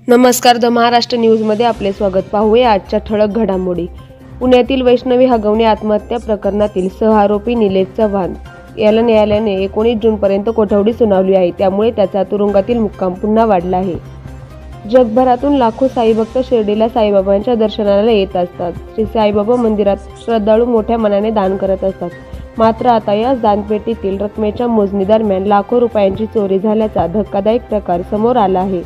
नमस्कार, द महाराष्ट्र न्यूजमध्ये आपले स्वागत. पाहूया आजच्या ठळक घडामोडी. पुण्यातील वैष्णवी हगवणे आत्महत्या प्रकरणातील सहआरोपी निलेश चव्हाण याला न्यायालयाने 19 जूनपर्यंत कोठडी सुनावली आहे. त्यामुळे त्याचा तुरुंगातील मुक्काम पुन्हा वाढला आहे. जगभरातून लाखो साईभक्त शिर्डीला साईबाबांच्या दर्शनाला येत असतात. श्री साईबाबा मंदिरात श्रद्धाळू मोठ्या मनाने दान करत असतात. मात्र आता या दानपेटीतील रकमेच्या मोजणीदरम्यान लाखो रुपयांची चोरी झाल्याचा धक्कादायक प्रकार समोर आला आहे.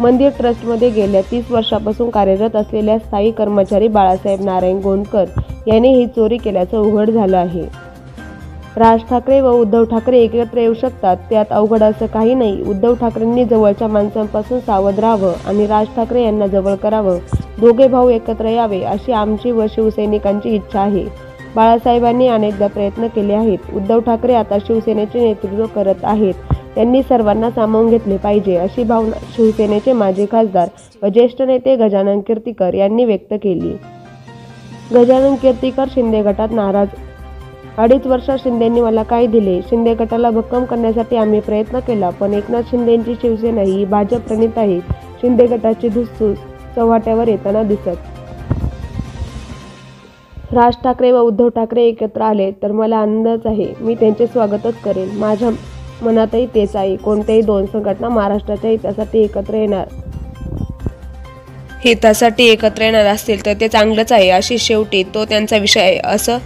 मंदिर ट्रस्टमध्ये गेल्या 30 वर्षापासून कार्यरत असलेल्या स्थायी कर्मचारी बाळासाहेब नारायण गोंडकर यांनी ही चोरी केल्याचं उघड झालं आहे. राज ठाकरे व उद्धव ठाकरे एकत्र येऊ शकतात, त्यात अवघड असं काही नाही. उद्धव ठाकरेंनी जवळच्या माणसांपासून सावध राहावं आणि राज ठाकरे यांना जवळ करावं. दोघे भाऊ एकत्र यावे अशी आमची व शिवसैनिकांची इच्छा आहे. बाळासाहेबांनी अनेकदा प्रयत्न केले आहेत. उद्धव ठाकरे आता शिवसेनेचे नेतृत्व करत आहेत. त्यांनी सर्वांना सामावून घेतले पाहिजे अशी भावना शिवसेनेचे माजी खासदार व ज्येष्ठ नेते गजानन कीर्तीकर यांनी व्यक्त केली. गजानन कीर्तीकर शिंदे गटात नाराज. 2.5 वर्षात शिंदेंनी मला काय दिले? शिंदे गटाला भक्कम करण्यासाठी आम्ही प्रयत्न केला, पण एकनाथ शिंदेंची शिवसेना ही भाजप प्रणित आहे. शिंदे गटाची धुसफूस चव्हाट्यावर येताना दिसत. राज ठाकरे व उद्धव ठाकरे एकत्र आले तर मला आनंदच आहे. मी त्यांचे स्वागतच करेन. माझ्या मनातही तेच आहे. कोणत्याही दोन संघटना महाराष्ट्राच्या हितासाठी एकत्र येणार असतील तर ते चांगलंच आहे. अशी शेवटी तो त्यांचा विषय आहे. असं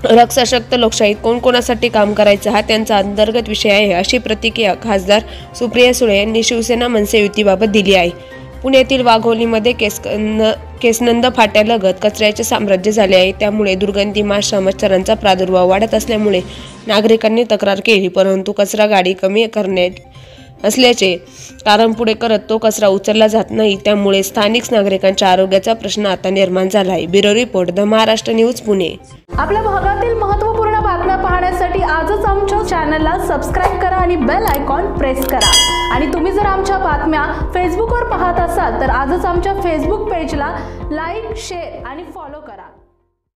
रक्षसशक्त लोकशाहीत कोण कोणासाठी काम करायचं हा त्यांचा अंतर्गत विषय आहे, अशी प्रतिक्रिया खासदार सुप्रिया सुळे यांनी शिवसेना मनसे युतीबाबत दिली आहे. पुण्यातील वाघोलीमध्ये केसनंद फाट्यालगत कचऱ्याचे साम्राज्य झाले आहे. त्यामुळे दुर्गंधी माशा मच्छरांचा प्रादुर्भाव वाढत असल्यामुळे नागरिकांनी तक्रार केली, परंतु कचरा गाडी कमी करण्यात असल्याचे कारण पुढे करत तो कचरा उचलला जात नाही. त्यामुळे स्थानिक नागरिकांच्या आरोग्याचा प्रश्न आता निर्माण झाला आहे. Bureau report, the Maharashtra news, Pune. आपल्या भागातील महत्त्वपूर्ण बातम्या पाहण्यासाठी आजच आमच्या चॅनलला सबस्क्राईब करा आणि बेल आयकॉन प्रेस करा. आणि तुम्ही जर आमच्या बातम्या फेसबुकवर पाहत असाल तर आजच आमच्या फेसबुक पेजला लाईक, शेअर आणि फॉलो करा.